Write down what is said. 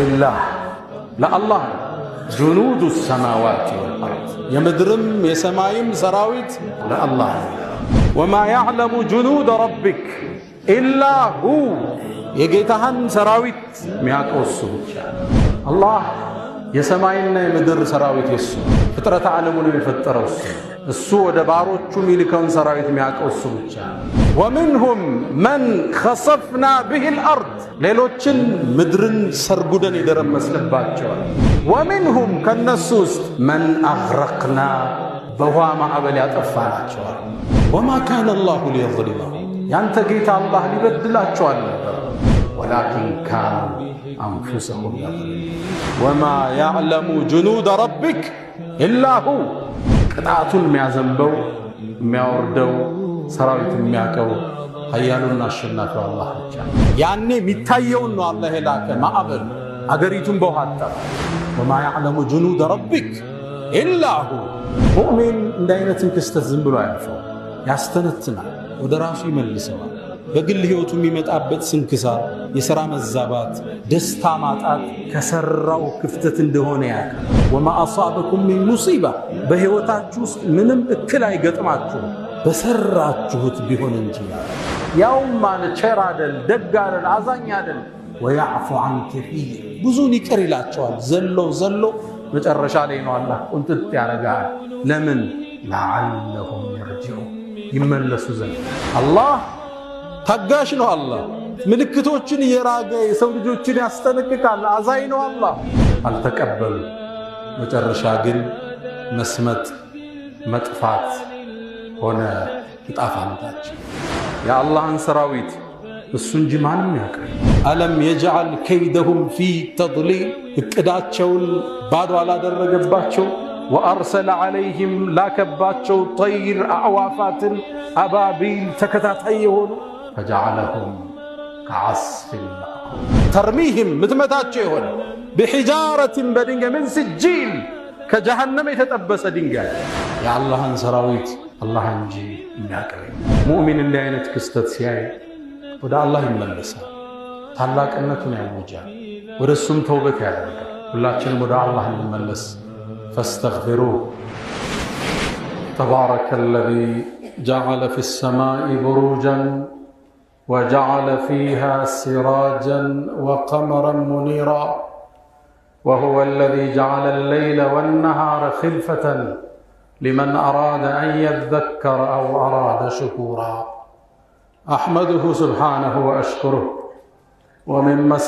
ولله لا الله جنود السماوات والأرض يمدرم يسمايم سراويت لا الله وما يعلم جنود ربك إلا هو يجيتهن سراويت مياقوسو الله يسماينا يمدر سراويت يسو فطرة عالمون يفتروا السوء دباروቹ ሚልከውን ሰራዊት የሚያቀውሱ ብቻ ومنهم من خسفنا به الارض ሌሎችን ምድርን ሰርጉደን ይደረመስልባቸዋል ومنهم ከነሱስ من اغرقنا በውሃ ማዕበል ያጠፋናቸዋል وما كان الله ليظلمهم ያንተ ጌታ አላህ ሊበድላቸው አልነበር ولكن كانوا انفسهم يظلمون وما يعلم جنود ربك الا هو ቅጣቱን የሚያዘንበው የሚያወርደው ሰራዊት የሚያቀው ኃያሉና አሸናፊው አላህ ብቻ ያኔ የሚታየው ነው አላህ የላከ ማዕበል አገሪቱን በውሃ አጠፋ وما يعلم جنود ربك الا هو ሙእሚን እንደ አይነትን ክስተት ዝም ብሎ አያልፈው ያስተነትናል ወደ ራሱ ይመልሰዋል በግል ህይወቱ የሚመጣበት ስንክሳር የሥራ መዛባት ደስታ ማጣት ከሰራው ክፍተት እንደሆነ ያውቃል وما اصابكم من مصيبه በህይወታችሁ ውስጥ ምንም እክል አይገጥማችሁ በሰራችሁት ቢሆን እንጂ ያውም ማለት ቸር አይደል ደግ አይደል አዛኝ አይደል ويعفو عن كثير ብዙን ይቅር ይላቸዋል ዘሎ መጨረሻ ላይ ነው አላህ ቁንጥጥ ያረጋል ለምን لعلهم يرجعون ይመለሱ ዘንድ አላህ ታጋሽ ነው አላህ ምልክቶችን የራገ የሰው ልጆችን ያስጠነቅቃል አዛኝ ነው አላህ አልተቀበሉ መጨረሻ ግን መስመጥ መጥፋት ሆነ ይጣፋንታቸው የአላህን ሰራዊት እሱ እንጂ ማንም ያውቃል አለም يجعل كيدهم في تضليل እቅዳቸውን ባዶ አላደረገባቸው وارسل عليهم لاكباتشو طير اعوافات ابابيل تكتاتيون فجعلهم كعصف مأكول ترميهم متمتاتشو يهون بحجارة بدنجة من سجيل كجهنم يتطبس دنجة يا الله انسراويت الله انجي مياقري مؤمن اللي عينت كستت سياي ودا الله يملسا ታላቅነቱን ያውጃል ወደሱም ተውበት ያደርጋል ሁላችንም ወደ አላህ እንመለስ فاستغفروه تبارك الذي جعل في السماء بروجا وجعل فيها سراجا وقمرا منيرا وهو الذي جعل الليل والنهار خلفة لمن أراد أن يذكر أو أراد شكورا أحمده سبحانه وأشكره ومن